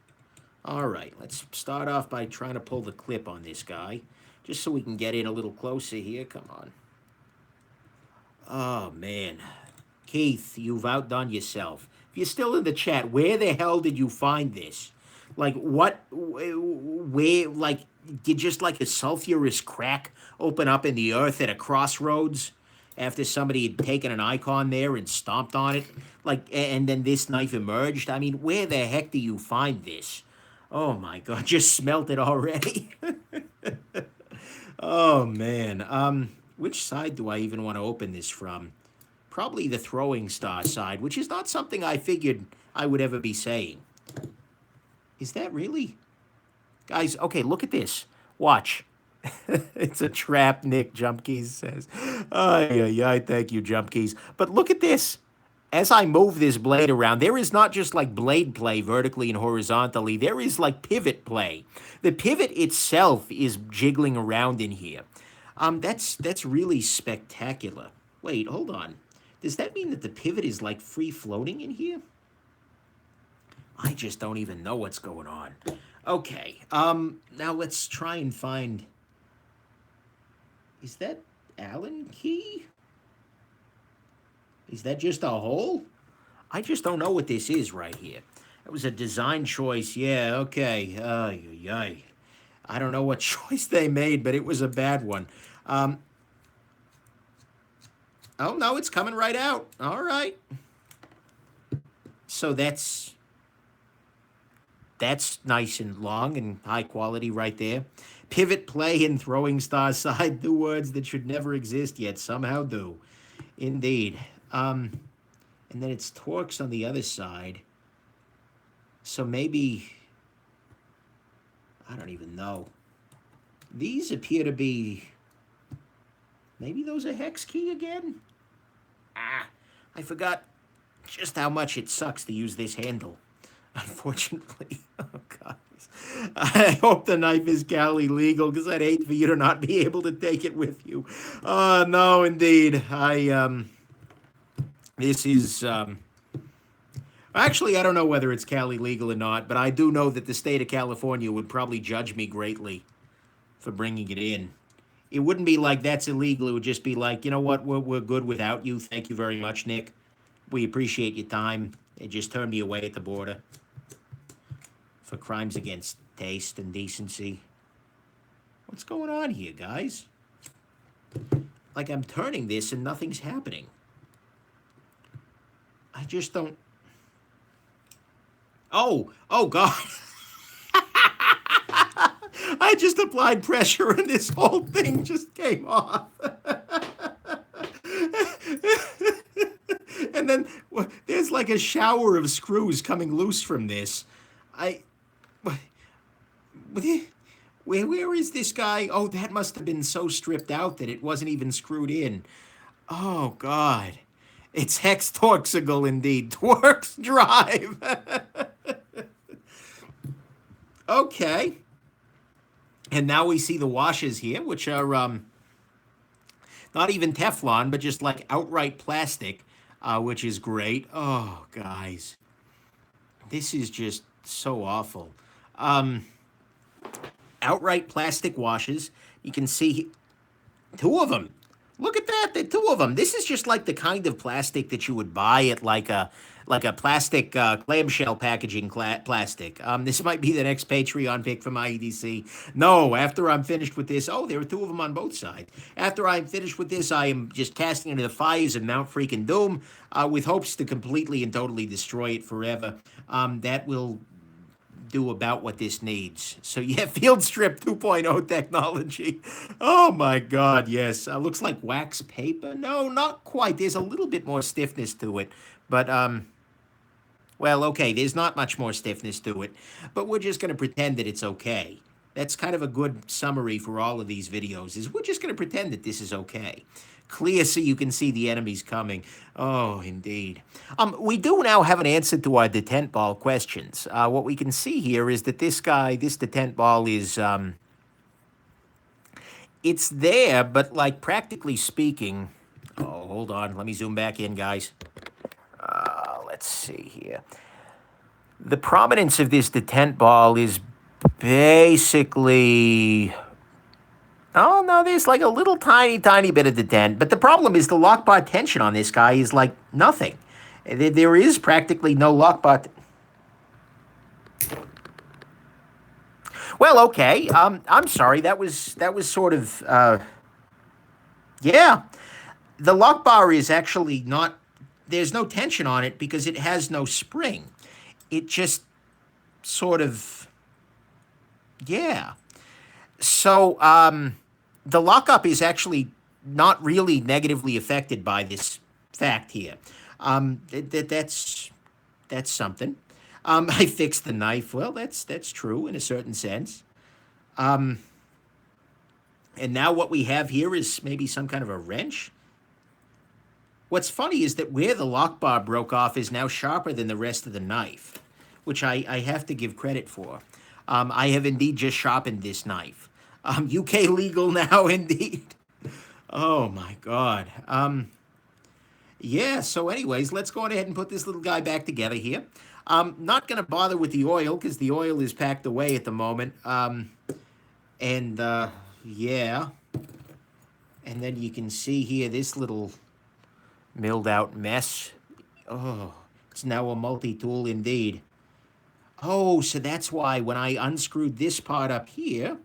All right, let's start off by trying to pull the clip on this guy, just so we can get in a little closer here. Come on. Oh, man. Keith, you've outdone yourself. If you're still in the chat, where the hell did you find this? Like, what, where, like, did just like a sulfurous crack open up in the earth at a crossroads after somebody had taken an icon there and stomped on it? Like, and then this knife emerged? I mean, where the heck do you find this? Oh my God, just smelt it already. Oh man. Which side do I even want to open this from? Probably the throwing star side, which is not something I figured I would ever be saying. Is that really? Guys, okay, look at this. Watch. It's a trap, Nick Jumpkeys says. Ay, ay, thank you, Jumpkeys. But look at this. As I move this blade around, there is not just like blade play vertically and horizontally, there is like pivot play. The pivot itself is jiggling around in here. That's really spectacular. Wait, hold on. Does that mean that the pivot is like free floating in here? I just don't even know what's going on. Okay, now let's try and find... Is that Allen key? Is that just a hole? I just don't know what this is right here. It was a design choice. Yeah, okay. I don't know what choice they made, but it was a bad one. Oh, no, it's coming right out. All right. So that's nice and long and high quality right there. Pivot play and throwing star side, two words that should never exist yet somehow do. Indeed. And then it's torques on the other side. So maybe, I don't even know. These appear to be, maybe those are hex key again? Ah, I forgot just how much it sucks to use this handle, unfortunately. Oh, God. I hope the knife is Cali legal, because I'd hate for you to not be able to take it with you. Oh, no, indeed. This is, actually, I don't know whether it's Cali legal or not, but I do know that the state of California would probably judge me greatly for bringing it in. It wouldn't be like that's illegal. It would just be like, you know what, we're good without you. Thank you very much, Nick. We appreciate your time. It just turned me away at the border for crimes against taste and decency. What's going on here, guys? Like, I'm turning this and nothing's happening. I just don't... Oh, God. I just applied pressure and this whole thing just came off. And then there's like a shower of screws coming loose from this. Where is this guy? Oh, that must have been so stripped out that it wasn't even screwed in. Oh, God. It's hex torxical indeed. Twerks drive. Okay. And now we see the washes here, which are not even Teflon, but just like outright plastic, which is great. Oh, guys. This is just so awful. Outright plastic washes. You can see two of them. Look at that, the two of them. This is just like the kind of plastic that you would buy at like a plastic clamshell packaging plastic. This might be the next Patreon pick from my EDC. No, after I'm finished with this, oh, there are two of them on both sides. After I'm finished with this, I am just casting into the fires of Mount freaking Doom with hopes to completely and totally destroy it forever. That will do about what this needs. So yeah, Field Strip 2.0 technology. Oh my God, yes. Looks like wax paper. No, not quite. There's a little bit more stiffness to it. But, well, okay, there's not much more stiffness to it. But we're just going to pretend that it's okay. That's kind of a good summary for all of these videos, is we're just going to pretend that this is okay. Clear so you can see the enemies coming. Oh, indeed. We do now have an answer to our detent ball questions. What we can see here is that this guy, this detent ball is, it's there, but like practically speaking, oh, hold on, let me zoom back in, guys. Let's see here. The prominence of this detent ball is basically... Oh, no, there's like a little tiny bit of detent. But the problem is the lock bar tension on this guy is like nothing. There is practically no lock bar... Well, okay. I'm sorry. That was sort of... yeah. The lock bar is actually not... There's no tension on it because it has no spring. It just sort of... Yeah. So, the lockup is actually not really negatively affected by this fact here. That's something. I fixed the knife. Well, that's true in a certain sense. Um, and now what we have here is maybe some kind of a wrench. What's funny is that where the lock bar broke off is now sharper than the rest of the knife, which I have to give credit for. I have indeed just sharpened this knife. UK legal now, indeed. Oh my God. Yeah, so anyways, let's go ahead and put this little guy back together here. Not going to bother with the oil because the oil is packed away at the moment. Yeah. And then you can see here this little milled out mess. Oh, it's now a multi-tool indeed. Oh, so that's why when I unscrewed this part up here,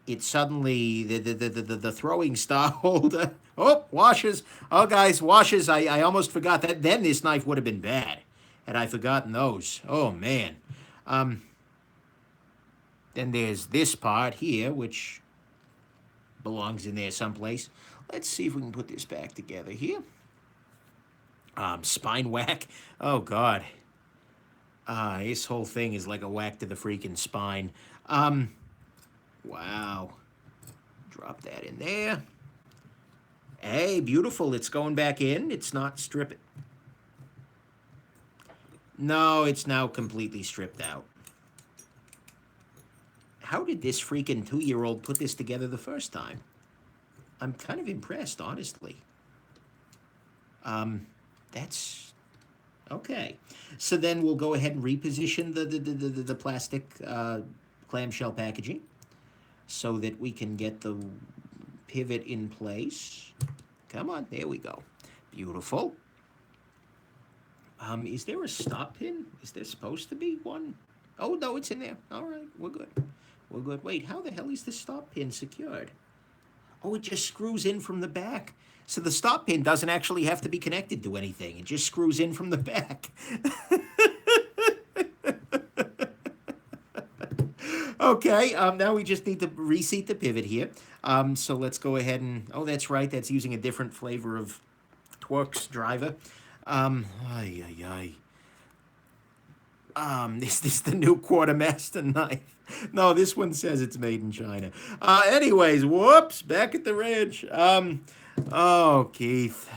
it suddenly, the throwing star holder, oh, washers, oh guys, washers, I almost forgot that, then this knife would have been bad, had I forgotten those, oh man. Then there's this part here, which belongs in there someplace. Let's see if we can put this back together here. Spine whack, oh God. This whole thing is like a whack to the freaking spine. Wow. Drop that in there. Hey, beautiful. It's going back in. It's not stripping. No, it's now completely stripped out. How did this freaking 2-year-old put this together the first time? I'm kind of impressed, honestly. That's... Okay. So then we'll go ahead and reposition the plastic clamshell packaging so that we can get the pivot in place. Come on, there we go. Beautiful. Is there a stop pin? Is there supposed to be one? Oh, no, it's in there. All right, we're good. We're good. Wait, how the hell is the stop pin secured? Oh, it just screws in from the back. So the stop pin doesn't actually have to be connected to anything. It just screws in from the back. Okay, now we just need to reseat the pivot here. So let's go ahead and... Oh, that's right. That's using a different flavor of Twerk's driver. Is this the new Quartermaster knife? No, this one says it's made in China. Anyways, whoops, back at the ranch. Oh, Keith,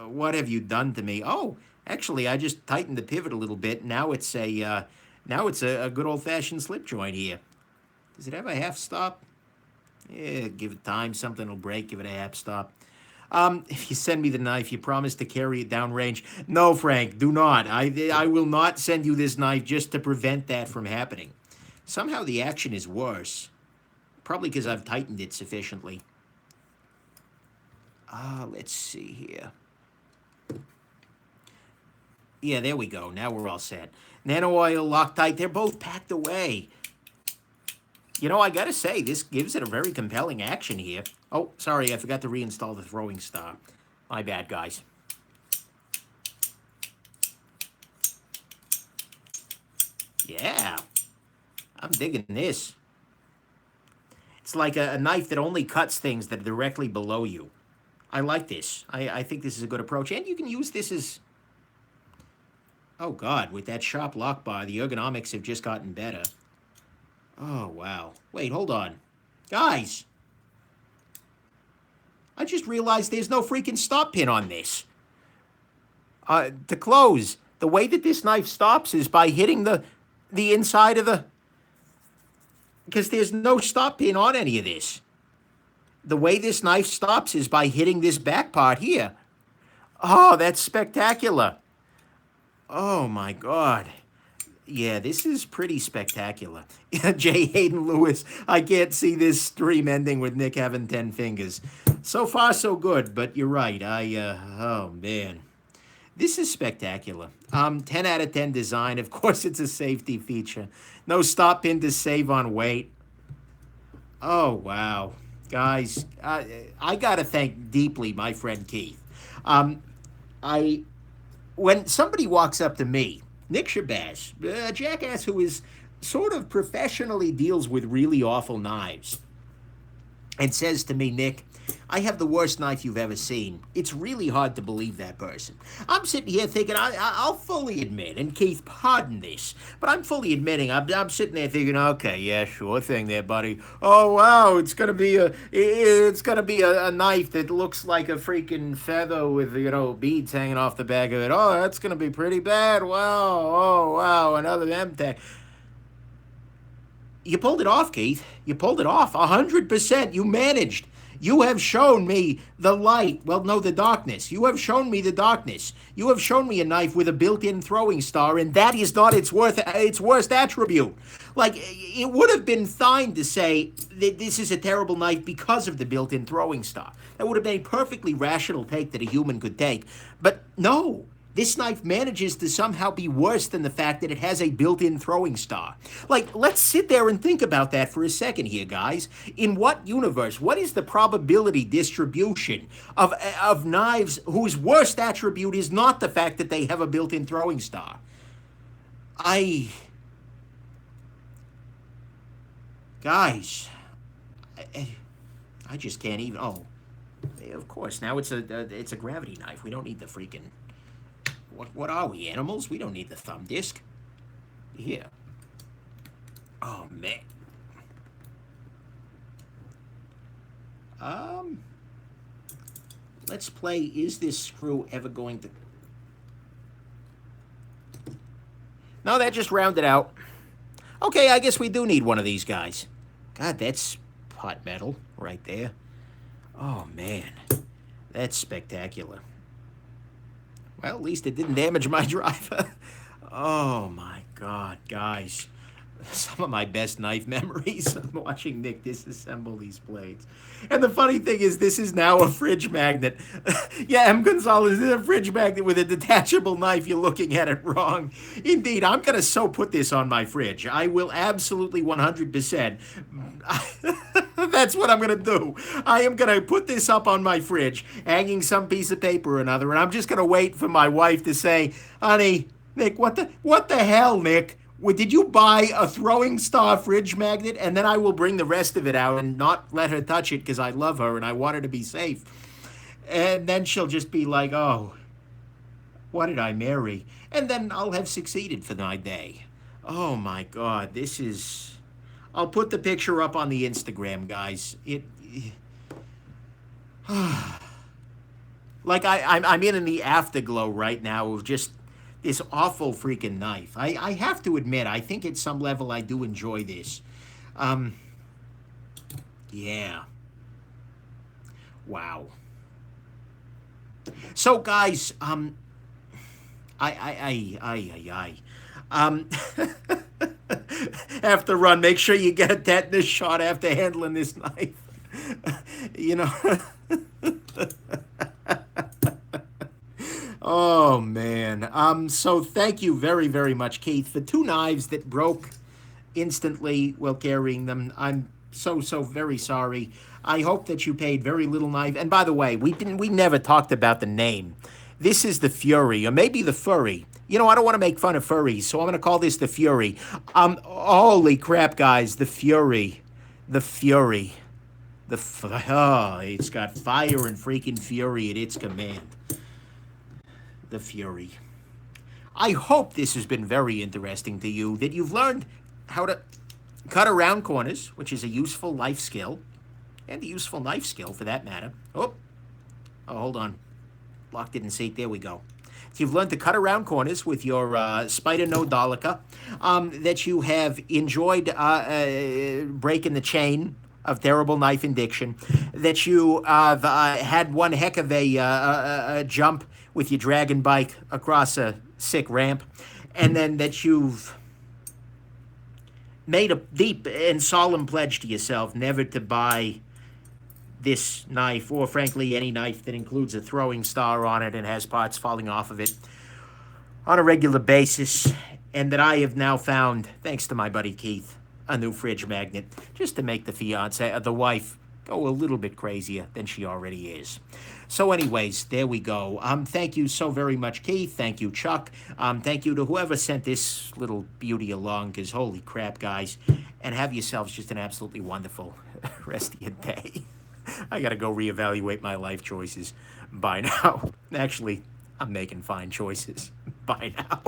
what have you done to me? Oh, actually, I just tightened the pivot a little bit. Now it's a good old-fashioned slip joint here. Does it have a half stop? Yeah, give it time. Something will break. Give it a half stop. If you send me the knife, you promise to carry it downrange. No, Frank, do not. I will not send you this knife just to prevent that from happening. Somehow the action is worse. Probably because I've tightened it sufficiently. Let's see here. Yeah, there we go. Now we're all set. Nano oil, Loctite, they're both packed away. You know, I gotta say, this gives it a very compelling action here. Oh, sorry, I forgot to reinstall the throwing star. My bad, guys. Yeah, I'm digging this. It's like a knife that only cuts things that are directly below you. I like this. I think this is a good approach. And you can use this as... Oh, God, with that sharp lock bar, the ergonomics have just gotten better. Oh, wow. Wait, hold on. Guys! I just realized there's no freaking stop pin on this. To close, the way that this knife stops is by hitting the inside of the... Because there's no stop pin on any of this. The way this knife stops is by hitting this back part here. Oh, that's spectacular. Oh, my God. Yeah, this is pretty spectacular. J. Hayden Lewis, I can't see this stream ending with Nick having 10 fingers. So far, so good, but you're right. Oh man. This is spectacular. 10 out of 10 design. Of course, it's a safety feature. No stop pin to save on weight. Oh, wow. Guys, I got to thank deeply my friend Keith. Um, I When somebody walks up to me, Nick Shabazz, a jackass who is sort of professionally deals with really awful knives, and says to me, Nick, I have the worst knife you've ever seen. It's really hard to believe that person. I'm sitting here thinking, I'll fully admit, and Keith, pardon this, but I'm fully admitting, I'm sitting there thinking, okay, yeah, sure thing there, buddy. Oh, wow, it's gonna be a knife that looks like a freaking feather with, beads hanging off the back of it. Oh, that's gonna be pretty bad. Wow, oh, wow, another M-Tech. You pulled it off, Keith. You pulled it off. 100%. You managed. You have shown me the light. Well, no, the darkness. You have shown me the darkness. You have shown me a knife with a built-in throwing star, and that is not its worst attribute. Like, it would have been fine to say that this is a terrible knife because of the built-in throwing star. That would have been a perfectly rational take that a human could take. But no. This knife manages to somehow be worse than the fact that it has a built-in throwing star. Like, let's sit there and think about that for a second here, guys. In what universe, what is the probability distribution of knives whose worst attribute is not the fact that they have a built-in throwing star? I... Guys, I just can't even... Oh, of course, now it's a gravity knife. We don't need the freaking... What are we, animals? We don't need the thumb disc. Here. Oh, man. Let's play Is This Screw Ever Going to... No, that just rounded out. Okay, I guess we do need one of these guys. God, that's hot metal right there. Oh, man. That's spectacular. Well, at least it didn't damage my driver. Oh my God, guys. Some of my best knife memories of watching Nick disassemble these blades. And the funny thing is, this is now a fridge magnet. Yeah, M. Gonzalez is a fridge magnet with a detachable knife. You're looking at it wrong. Indeed, I'm going to so put this on my fridge. I will absolutely 100%. That's what I'm going to do. I am going to put this up on my fridge, hanging some piece of paper or another, and I'm just going to wait for my wife to say, honey, Nick, what the hell, Nick? Did you buy a throwing star fridge magnet? And then I will bring the rest of it out and not let her touch it because I love her and I want her to be safe. And then she'll just be like, oh, what did I marry? And then I'll have succeeded for my day. Oh my God, this is... I'll put the picture up on the Instagram, guys. Like I'm in the afterglow right now of just this awful freaking knife. I have to admit, I think at some level I do enjoy this. Yeah. Wow. So guys, I. After run, make sure you get a tetanus shot after handling this knife. You know. Oh man. So thank you very, very much, Keith, for two knives that broke instantly while carrying them. I'm so very sorry. I hope that you paid very little knife. And by the way, we never talked about the name. This is the Fury, or maybe the Furry. You know, I don't want to make fun of furries, so I'm going to call this the Fury. Holy crap, guys, the Fury. The Fury. It's got fire and freaking fury at its command. The Fury. I hope this has been very interesting to you, that you've learned how to cut around corners, which is a useful life skill, and a useful knife skill for that matter. Oh, hold on. Locked it in seat. There we go. So you've learned to cut around corners with your Spider No Dolica, that you have enjoyed breaking the chain of terrible knife addiction, that you had one heck of a jump with your dragon bike across a sick ramp, and then that you've made a deep and solemn pledge to yourself never to buy this knife, or frankly, any knife that includes a throwing star on it and has parts falling off of it on a regular basis, and that I have now found, thanks to my buddy Keith, a new fridge magnet just to make the fiance, the wife, go a little bit crazier than she already is. So, anyways, there we go. Thank you so very much, Keith. Thank you, Chuck. Thank you to whoever sent this little beauty along, because holy crap, guys. And have yourselves just an absolutely wonderful rest of your day. I gotta go reevaluate my life choices. Bye now. Actually, I'm making fine choices. Bye now.